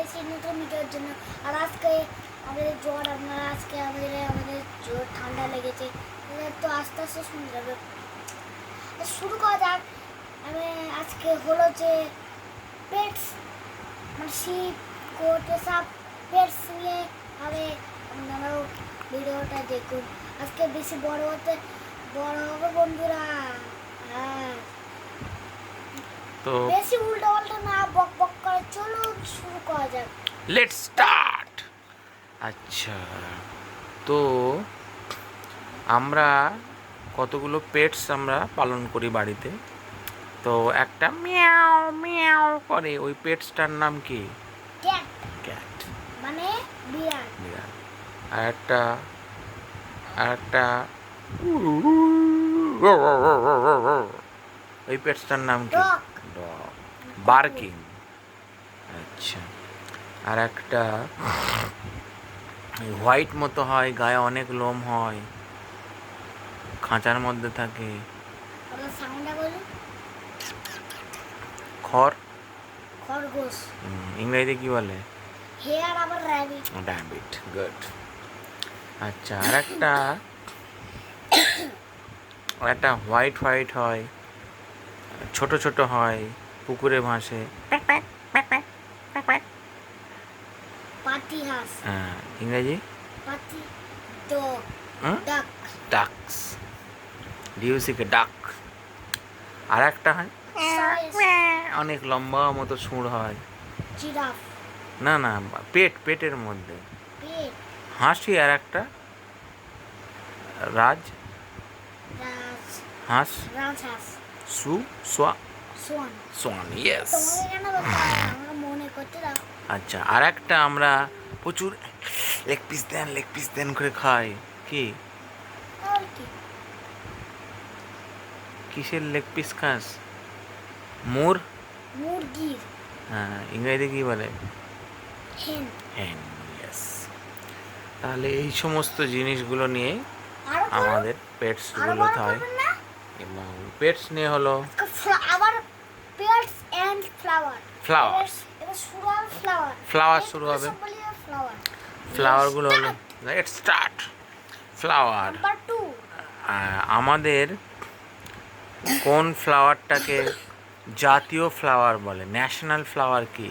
এসেছি নতুন ভিডিওর জন্য। আর আজকে আমাদের জ্বর, আপনারা আজকে আমাদের জ্বর ঠান্ডা লেগেছে, তো আস্তে আস্তে শুনে যাবে। শুরু করা যাক। আমি আজকে হলো যে পেটস, মানে শিপ, গোট, এসব পেটস নিয়ে হবে। আপনারাও ভিডিওটা দেখুন। আজকে বেশি বড় হবে বন্ধুরা। হ্যাঁ, তো বেশি উল্টো পাল্টা না বক বক করে চলুন শুরু করা যাক। Let's start. আচ্ছা, তো আমরা কতগুলো পেটস আমরা পালন করি বাড়িতে। তো একটা মিয়াও মিয়াও করে, ওই পেটসটার নাম কি? ক্যাট, ক্যাট, মানে বিড়াল। বিড়াল। আর একটা ওই পেটসটার নাম কি? Dog, dog, barking. আচ্ছা, আর একটা হোয়াইট মতো হয়, গায়ে অনেক লোম হয়, খাঁচার মধ্যে থাকে। ওটা সাউন্ডটা বলুন। খরগোশ। ইংরেজিতে কি বলে? হেয়ার, আবার র্যাবিট। Rabbit, good. আচ্ছা, আর একটা হোয়াইট হোয়াইট হয়, ছোট ছোট হয়, পুকুরে ভাসে। পাতি হাঁস। হ্যাঁ, ইংরেজি? পাতি ডগ, ডাক। ডাকস, ডিউসিকে ডাক। আর একটা হয় অনেক লম্বা মতো সুর হয়। জিরাফ। না না, পেটের মধ্যে পেট। হাসি। আর একটা রাজ রাজ, হাঁস, রাজহাঁস। সোয়া সোয়ান। Swan, yes. তোমাকে কেন বলতে হবে? আমরা মনে করতে দাও। আচ্ছা, আর একটা আমরা প্রচুর লেগ পিস দেন করে খাই। কি? আর কি? কিসের লেগ পিস খাস? মুরগির। হ্যাঁ, ইংরেজি কি বলে? হেন। হ্যাঁ, ইয়েস। তাহলে এই সমস্ত জিনিসগুলো নিয়ে আরো বলো। আমাদের আরো পেটসগুলো বড় হয়। করবেন না? এবং পেটস নিয়ে হলো আবার পেয়ার্স এন্ড ফ্লাওয়ার। ফ্লাওয়ার্স। এটা শুরু হবে ফ্লাওয়ার। ফ্লাওয়ার শুরু হবে। ফ্লাওয়ার। ফ্লাওয়ারগুলো হলো, লেটস স্টার্ট। ফ্লাওয়ার। নাম্বার 2। আমাদের কোন ফ্লাওয়ারটাকে জাতীয় ফ্লাওয়ার বলে? ন্যাশনাল ফ্লাওয়ার কি?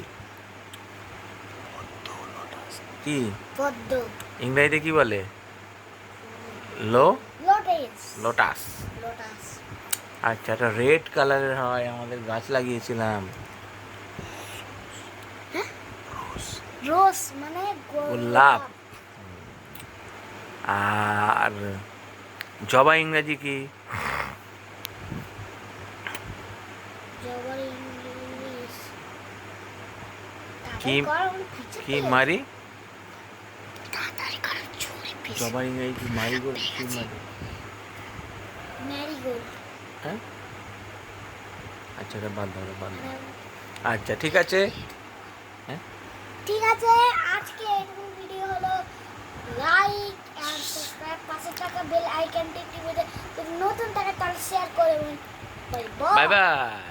কি পদ্ম। ইংরেজিতে কি বলে? লোটাস। লোটাস। লোটাস। আচ্ছা, এটা রেড কালারের হয়, আমাদের গাছ লাগিয়েছিলাম। রোজ মানে গোলাপ। আর জবা ইংরেজি কি? জবার ইংলিশ কি মারি? তাড়াতাড়ি করো, জোরে পিস। জবার ইংরেজি কি? মারিগোল্ড। কি মারি? ম্যারিগোল্ড। হ্যাঁ, আচ্ছা, এটা বাদ দাও। আচ্ছা, ঠিক আছে। হ্যাঁ, ঠিক আছে, আজকে এরকম ভিডিও হলো। লাইক এন্ড সাবস্ক্রাইব, পাশে থাকা বেল আইকনটি টিপে নতুন টাকা তাহলে শেয়ার করবেন। Bye bye. Bye bye.